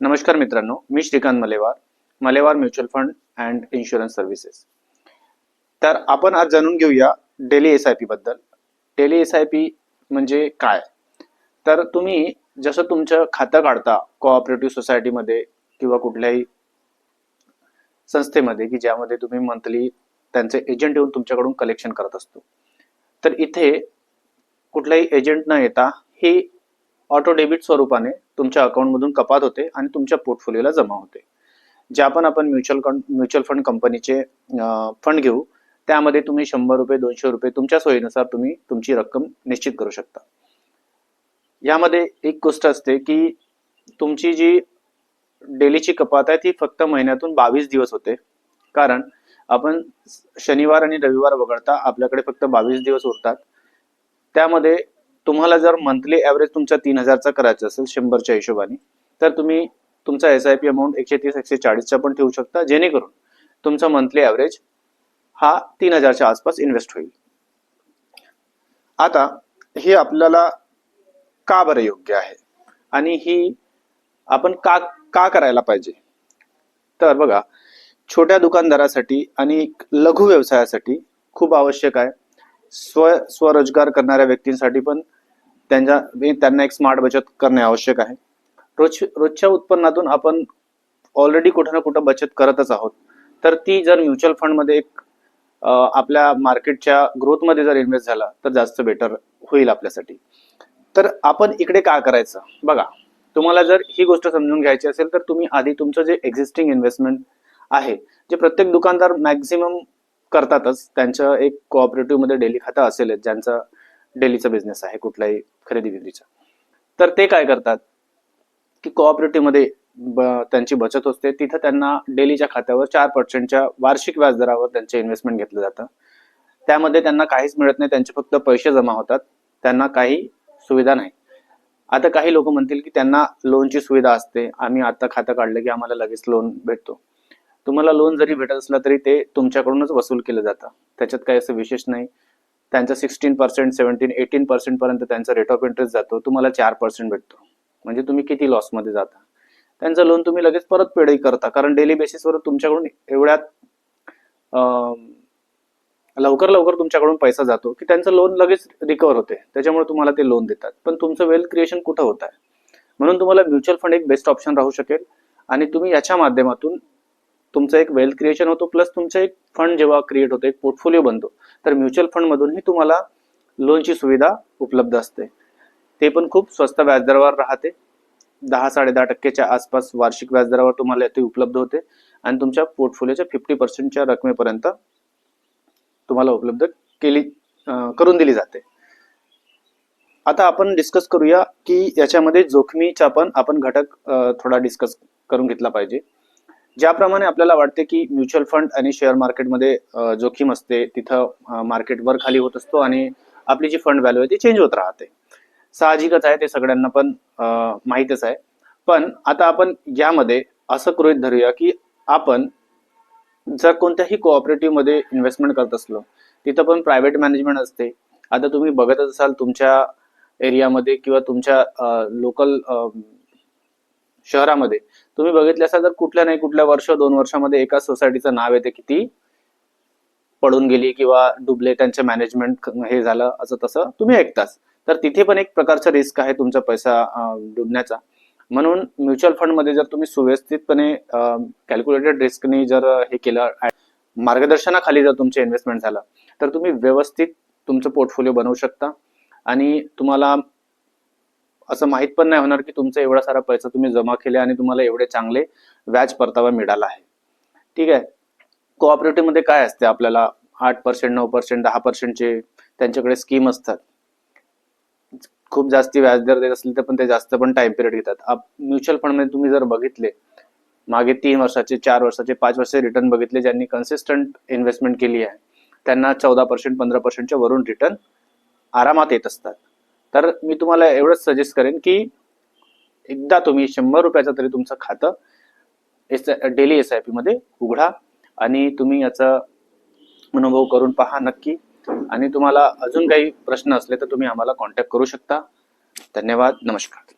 नमस्कार मित्रांनो, मी Shrikant Malewar mutual fund and insurance services. तर आपण आज जाणून घेऊया डेली SIP बद्दल. डेली SIP म्हणजे काय? तर तुम्ही जसं तुमचं खातं काढता कोऑपरेटिव्ह सोसायटीमध्ये किंवा कुठल्याही संस्थेमध्ये की ज्यामध्ये तुम्ही मंथली त्यांचे एजंट येऊन तुमच्याकडून कलेक्शन करत असतो, तर इथे कुठलाही एजंट न येता ही ऑटो डेबिट स्वरूपाने तुमच्या अकाउंटमधून कपात होते आणि तुमच्या पोर्टफोलिओला जमा होते. जे आपण म्युच्युअल फंड कंपनीचे फंड घेऊ त्यामध्ये तुम्ही 100 रुपये 200 रुपये तुमच्या सोयीनुसार तुम्ही तुमची रक्कम निश्चित करू शकता. यामध्ये एक गोष्ट असते की तुमची जी डेलीची कपात आहे ती फक्त महिन्यातून 22 दिवस होते, कारण आपण शनिवार आणि रविवार वगळता आपल्याकडे फक्त 22 दिवस उरतात. त्यामध्ये तुम्हाला जर मंथली ॲव्हरेज तुमचा 3000चा करायचा असेल 100च्या हिशोबाने, तर तुम्ही तुमचा SIP अमाऊंट 130-140चा पण ठेवू शकता, जेणेकरून तुमचा मंथली ॲव्हरेज हा 3000च्या आसपास इन्व्हेस्ट होईल. आता हे आपल्याला का बरं योग्य आहे आणि ही आपण का करायला पाहिजे? तर बघा, छोट्या दुकानदारासाठी आणि लघु व्यवसायासाठी खूप आवश्यक आहे. स्वरोजगार करणाऱ्या व्यक्तींसाठी पण त्यांना एक स्मार्ट बचत करणे आवश्यक आहे. रोजच्या उत्पन्नातून आपण ऑलरेडी कुठं ना कुठं बचत करतच आहोत, तर ती जर म्युच्युअल फंड मध्ये एक आपल्या मार्केटच्या ग्रोथ मध्ये जर इन्व्हेस्ट झाला तर जास्त बेटर होईल आपल्यासाठी. तर आपण इकडे काय करायचं? बघा, तुम्हाला जर ही गोष्ट समजून घ्यायची असेल तर तुम्ही आधी तुमचं जे एक्झिस्टिंग इन्व्हेस्टमेंट आहे, जे प्रत्येक दुकानदार मॅक्झिमम करतातच, त्यांचं एक कोऑपरेटिव्ह मध्ये डेली खातं असेलच, ज्यांचा डेलीचा बिझनेस आहे कुठलाही खरेदी विक्रीचा. तर ते काय करतात की कोऑपरेटिव्ह मध्ये त्यांची बचत असते, तिथं त्यांना डेलीच्या खात्यावर 4% वार्षिक व्याजदरावर त्यांचे इन्व्हेस्टमेंट घेतलं जातं. त्यामध्ये त्यांना काहीच मिळत नाही, त्यांचे फक्त पैसे जमा होतात, त्यांना काही सुविधा नाही. आता काही लोक म्हणतील की त्यांना लोनची सुविधा असते, आम्ही आता खातं काढलं की आम्हाला लगेच लोन भेटतो. तुम्हाला लोन जरी भेटत असला तरी ते तुमच्याकडूनच वसूल केलं जातं, त्याच्यात काही असं विशेष नाही. त्यांचा 16%, 17-18% पर्यंत त्यांचा रेट ऑफ इंटरेस्ट जातो, तुम्हाला 4% भेटतो. म्हणजे तुम्ही किती लॉस मध्ये जाता. त्यांचं लोन तुम्ही लगेच परतफेडही करता, कारण डेली बेसिसवर तुमच्याकडून एवढ्यात लवकर तुमच्याकडून पैसा जातो की त्यांचं लोन लगेच रिकव्हर होते, त्याच्यामुळे तुम्हाला ते लोन देतात. पण तुमचं वेल्थ क्रिएशन कुठं होत आहे? म्हणून तुम्हाला म्युच्युअल फंड एक बेस्ट ऑप्शन राहू शकेल आणि तुम्ही याच्या माध्यमातून तुमचं एक वेल्थ क्रिएशन होतो, प्लस तुमचं एक फंड जेव्हा क्रिएट होतो, एक पोर्टफोलिओ बनतो, तर म्युच्युअल फंड मधूनही तुम्हाला लोनची सुविधा उपलब्ध असते. ते पण खूप स्वस्त व्याजदरावर राहते, 10-10.5%च्या आसपास वार्षिक व्याजदरावर तुम्हाला ते उपलब्ध होते आणि तुमच्या पोर्टफोलिओच्या 50%च्या रकमेपर्यंत तुम्हाला उपलब्ध करून दिली जाते. आता आपण डिस्कस करूया की याच्यामध्ये जोखमीचा पण आपण घटक थोडा डिस्कस करून घेतला पाहिजे. ज्याप्रमाणे आपल्याला वाटते की म्युच्युअल फंड आणि शेअर मार्केटमध्ये जोखीम असते, तिथं मार्केट वर खाली होत असतो आणि आपली जी फंड व्हॅल्यू आहे ती चेंज होत राहते. साहजिकच आहे, ते सगळ्यांना पण माहीतच आहे. पण आता आपण यामध्ये असं गृहीत धरूया की आपण जर कोणत्याही कोऑपरेटिव्ह मध्ये इन्व्हेस्टमेंट करत असलो, तिथं पण प्रायव्हेट मॅनेजमेंट असते. आता तुम्ही बघतच असाल तुमच्या एरियामध्ये किंवा तुमच्या लोकल शहरामध्ये तुम्ही बघितले असाल तर कुठल्या नाही कुठल्या वर्ष 2 वर्षामध्ये एका सोसायटीचं नाव येते किती पडून गेली किंवा डुबले, त्यांचे मॅनेजमेंट हे झालं, असं तसं तुम्ही ऐकताच. तर तिथे पण एक प्रकारचा रिस्क आहे तुमचा पैसा डुबण्याचा. म्हणून म्युच्युअल फंड मध्ये जर तुम्ही सुव्यवस्थितपणे कॅल्क्युलेटेड रिस्कने जर हे केलं, मार्गदर्शनाखाली जर तुमचे इन्व्हेस्टमेंट झालं, तर तुम्ही व्यवस्थित तुमचं पोर्टफोलिओ बनवू शकता आणि तुम्हाला असं माहित पण नाही होणार की तुमचा एवढा सारा पैसा तुम्ही जमा केले आणि तुम्हाला एवढे चांगले व्याज परतावा मिळाला आहे. ठीक आहे. कोऑपरेटिव्ह मध्ये काय असते, आपल्याला 8%, 9%, 10%चे त्यांच्याकडे स्कीम असतात. खूप जास्ती व्याजदर देत असले तर पण ते जास्त पण टाइम पिरियड घेतात. म्युच्युअल फंड मध्ये तुम्ही जर बघितले मागे 3 वर्षाचे, 4 वर्षाचे, 5 वर्षाचे रिटर्न बघितले, ज्यांनी कन्सिस्टंट इन्व्हेस्टमेंट केली आहे त्यांना 14%, 15%च्या वरून रिटर्न आरामात येत असतात. तर मी तुम्हाला एवढंच सजेस्ट करेन की एकदा तुम्ही 100 रुपयाचं तरी तुमचं खातं डेली SIP मध्ये उघडा आणि तुम्ही याचा अनुभव करून पहा नक्की. आणि तुम्हाला अजून काही प्रश्न असले तर तुम्ही आम्हाला कॉन्टॅक्ट करू शकता. धन्यवाद. नमस्कार.